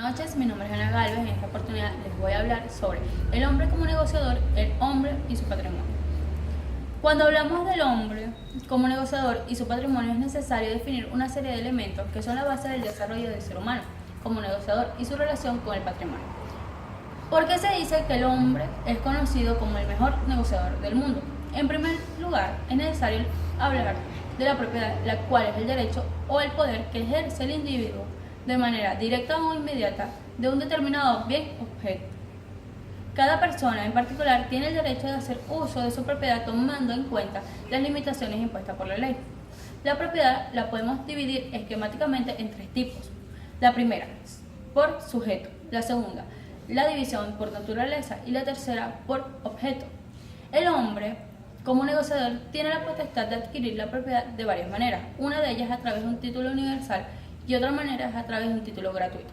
Noches, mi nombre es Ana Galvez. En esta oportunidad les voy a hablar sobre el hombre como negociador, el hombre y su patrimonio. Cuando hablamos del hombre como negociador y su patrimonio, es necesario definir una serie de elementos que son la base del desarrollo del ser humano como negociador y su relación con el patrimonio. ¿Por qué se dice que el hombre es conocido como el mejor negociador del mundo? En primer lugar, es necesario hablar de la propiedad, la cual es el derecho o el poder que ejerce el individuo de manera directa o inmediata de un determinado bien objeto. Cada persona en particular tiene el derecho de hacer uso de su propiedad tomando en cuenta las limitaciones impuestas por la ley. La propiedad la podemos dividir esquemáticamente en tres tipos. La primera, por sujeto; la segunda, la división por naturaleza; y la tercera, por objeto. El hombre, como negociador, tiene la potestad de adquirir la propiedad de varias maneras. Una de ellas a través de un título universal y otra manera es a través de un título gratuito.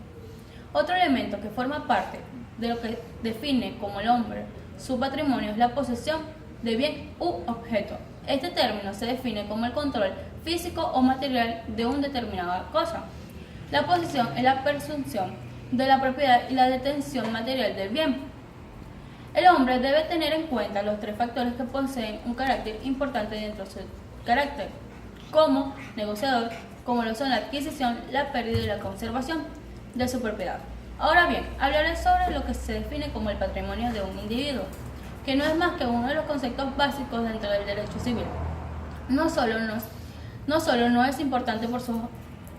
Otro elemento que forma parte de lo que define como el hombre su patrimonio es la posesión de bien u objeto. Este término se define como el control físico o material de una determinada cosa. La posesión es la presunción de la propiedad y la detención material del bien. El hombre debe tener en cuenta los tres factores que poseen un carácter importante dentro de su carácter como negociador, como lo son la adquisición, la pérdida y la conservación de su propiedad. Ahora bien, hablaré sobre lo que se define como el patrimonio de un individuo, que no es más que uno de los conceptos básicos dentro del derecho civil. No solo no es importante por sus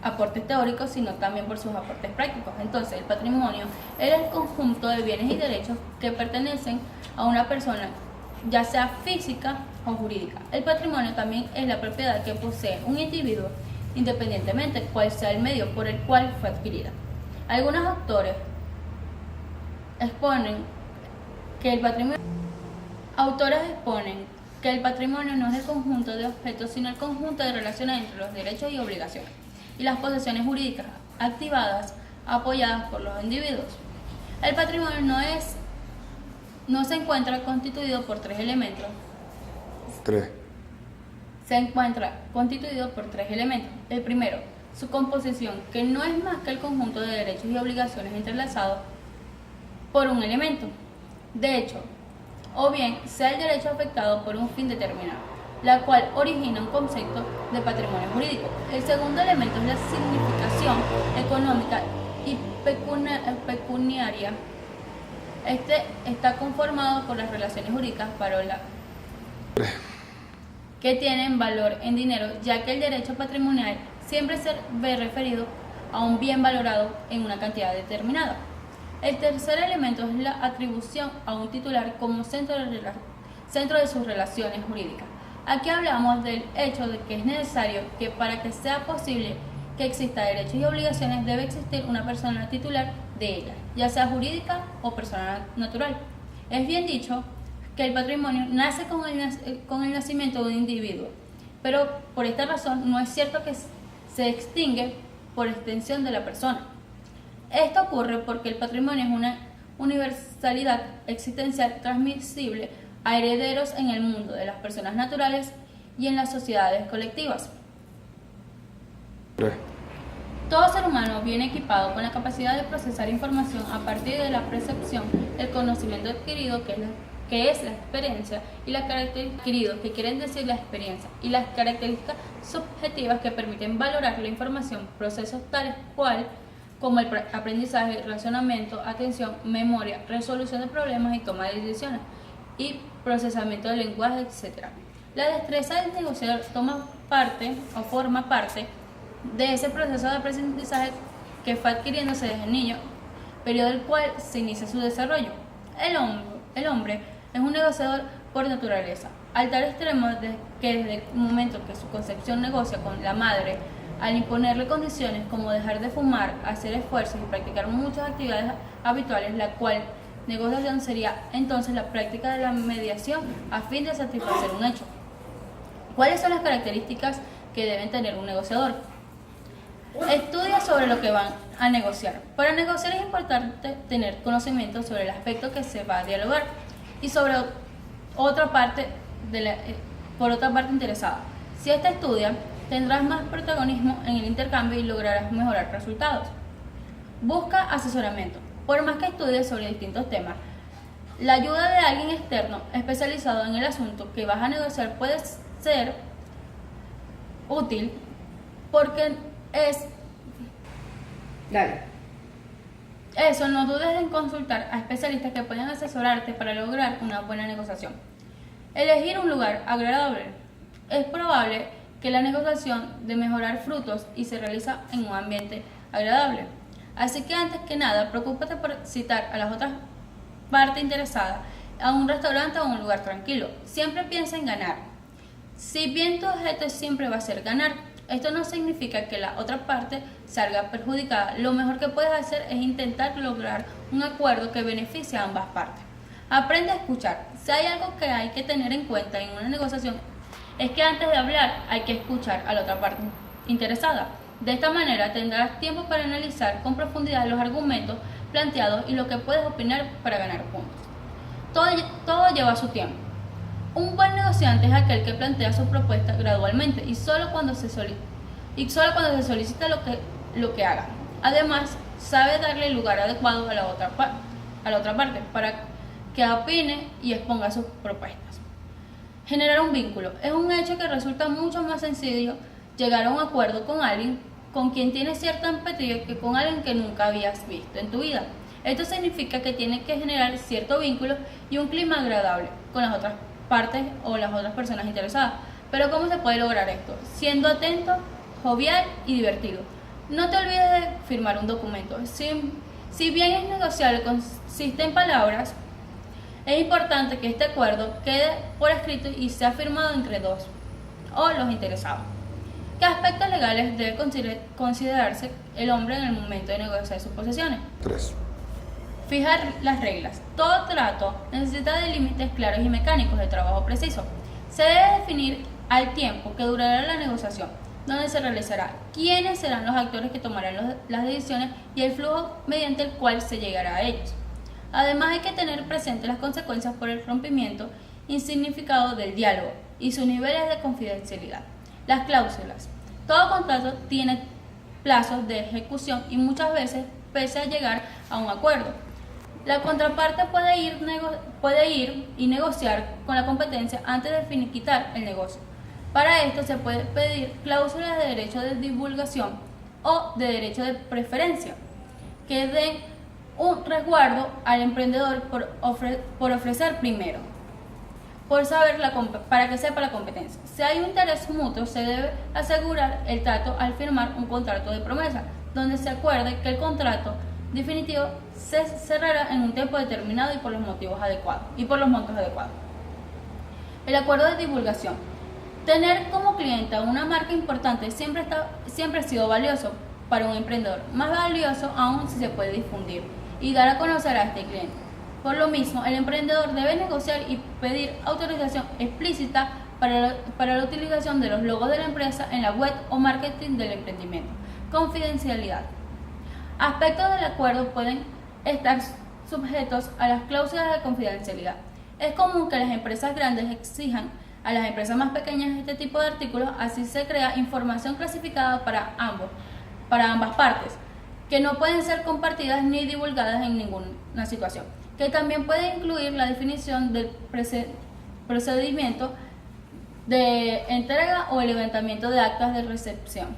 aportes teóricos, sino también por sus aportes prácticos. Entonces, el patrimonio es el conjunto de bienes y derechos que pertenecen a una persona, ya sea física o jurídica. El patrimonio también es la propiedad que posee un individuo, independientemente cuál sea el medio por el cual fue adquirida. Algunos autores exponen que el patrimonio no es el conjunto de objetos, sino el conjunto de relaciones entre los derechos y obligaciones y las posesiones jurídicas activadas, apoyadas por los individuos. El patrimonio no se encuentra constituido por tres elementos. Se encuentra constituido por tres elementos. El primero, su composición, que no es más que el conjunto de derechos y obligaciones entrelazados por un elemento, de hecho, o bien sea el derecho afectado por un fin determinado, la cual origina un concepto de patrimonio jurídico. El segundo elemento es la significación económica y pecuniaria. Este está conformado por las relaciones jurídicas que tienen valor en dinero, ya que el derecho patrimonial siempre se ve referido a un bien valorado en una cantidad determinada. El tercer elemento es la atribución a un titular como centro de sus relaciones jurídicas. Aquí hablamos del hecho de que es necesario que para que sea posible que exista derechos y obligaciones debe existir una persona titular de ellas, ya sea jurídica o persona natural. Es bien dicho que el patrimonio nace con el nacimiento de un individuo, pero por esta razón no es cierto que se extingue por extensión de la persona. Esto ocurre porque el patrimonio es una universalidad existencial transmisible a herederos en el mundo de las personas naturales y en las sociedades colectivas. Todo ser humano viene equipado con la capacidad de procesar información a partir de la percepción, el conocimiento adquirido, que es la experiencia, y las características adquiridas, que quieren decir la experiencia, y las características subjetivas que permiten valorar la información, procesos tales como el aprendizaje, razonamiento, atención, memoria, resolución de problemas y toma de decisiones, y procesamiento del lenguaje, etc. La destreza del negociador forma parte de ese proceso de aprendizaje que fue adquiriéndose desde el niño, periodo del cual se inicia su desarrollo. El hombre es un negociador por naturaleza, al tal extremo que desde el momento que su concepción negocia con la madre, al imponerle condiciones como dejar de fumar, hacer esfuerzos y practicar muchas actividades habituales, la cual negociación sería entonces la práctica de la mediación a fin de satisfacer un hecho. ¿Cuáles son las características que deben tener un negociador? Estudia sobre lo que van a negociar. Para negociar es importante tener conocimiento sobre el aspecto que se va a dialogar y sobre por otra parte interesada. Si ésta estudia, tendrás más protagonismo en el intercambio y lograrás mejorar resultados. Busca asesoramiento. Por más que estudies sobre distintos temas, la ayuda de alguien externo especializado en el asunto que vas a negociar puede ser útil porque Dale. eso, no dudes en consultar a especialistas que pueden asesorarte para lograr una buena negociación. Elegir un lugar agradable. Es probable que la negociación de mejorar frutos y se realiza en un ambiente agradable. Así que antes que nada, preocúpate por citar a las otras partes interesadas a un restaurante o a un lugar tranquilo. Siempre piensa en ganar. Si bien tu objeto siempre va a ser ganar, esto no significa que la otra parte salga perjudicada. Lo mejor que puedes hacer es intentar lograr un acuerdo que beneficie a ambas partes. Aprende a escuchar. Si hay algo que hay que tener en cuenta en una negociación, es que antes de hablar hay que escuchar a la otra parte interesada. De esta manera tendrás tiempo para analizar con profundidad los argumentos planteados y lo que puedes opinar para ganar puntos. Todo lleva su tiempo. Un buen negociante es aquel que plantea su propuesta gradualmente y solo cuando se solicita lo que haga. Además, sabe darle el lugar adecuado a la otra parte para que opine y exponga sus propuestas. Generar un vínculo. Es un hecho que resulta mucho más sencillo llegar a un acuerdo con alguien con quien tienes cierta empatía que con alguien que nunca habías visto en tu vida. Esto significa que tienes que generar cierto vínculo y un clima agradable con las otras partes o las otras personas interesadas. Pero ¿cómo se puede lograr esto? Siendo atento, jovial y divertido. No te olvides de firmar un documento. Si bien es negociable, consiste en palabras, es importante que este acuerdo quede por escrito y sea firmado entre dos o los interesados. ¿Qué aspectos legales debe considerarse el hombre en el momento de negociar sus posesiones? 3. Fijar las reglas. Todo trato necesita de límites claros y mecánicos de trabajo preciso. Se debe definir al tiempo que durará la negociación, dónde se realizará, quiénes serán los actores que tomarán las decisiones y el flujo mediante el cual se llegará a ellos. Además, hay que tener presente las consecuencias por el rompimiento insignificado del diálogo y sus niveles de confidencialidad. Las cláusulas. Todo contrato tiene plazos de ejecución y muchas veces pese a llegar a un acuerdo. La contraparte puede ir y negociar con la competencia antes de finiquitar el negocio. Para esto se puede pedir cláusulas de derecho de divulgación o de derecho de preferencia que den un resguardo al emprendedor por ofrecer primero, para que sepa la competencia. Si hay un interés mutuo, se debe asegurar el trato al firmar un contrato de promesa, donde se acuerde que el contrato definitivo se cerrará en un tiempo determinado y por los montos adecuados. El acuerdo de divulgación. Tener como cliente a una marca importante siempre ha sido valioso para un emprendedor, más valioso aún si se puede difundir y dar a conocer a este cliente. Por lo mismo, el emprendedor debe negociar y pedir autorización explícita para la utilización de los logos de la empresa en la web o marketing del emprendimiento. Confidencialidad. Aspectos del acuerdo pueden estar sujetos a las cláusulas de confidencialidad. Es común que las empresas grandes exijan a las empresas más pequeñas este tipo de artículos, así se crea información clasificada para ambas partes, que no pueden ser compartidas ni divulgadas en ninguna situación, que también puede incluir la definición del procedimiento de entrega o el levantamiento de actas de recepción,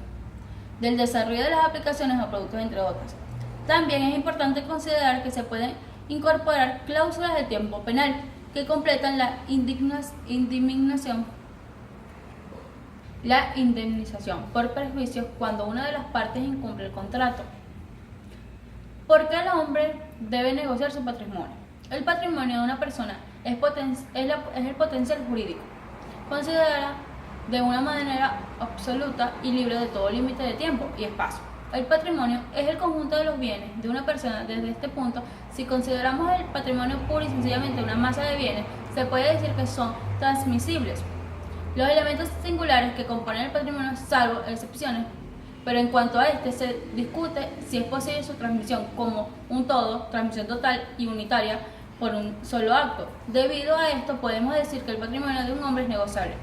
del desarrollo de las aplicaciones o productos, entre otras. También es importante considerar que se pueden incorporar cláusulas de tiempo penal que completan la indemnización por perjuicios cuando una de las partes incumple el contrato. ¿Por qué el hombre debe negociar su patrimonio? El patrimonio de una persona es el potencial jurídico. Considera de una manera absoluta y libre de todo límite de tiempo y espacio. El patrimonio es el conjunto de los bienes de una persona. Desde este punto, si consideramos el patrimonio pura y sencillamente una masa de bienes, se puede decir que son transmisibles. Los elementos singulares que componen el patrimonio, salvo excepciones, pero en cuanto a este se discute si es posible su transmisión como un todo, transmisión total y unitaria por un solo acto. Debido a esto, podemos decir que el patrimonio de un hombre es negociable.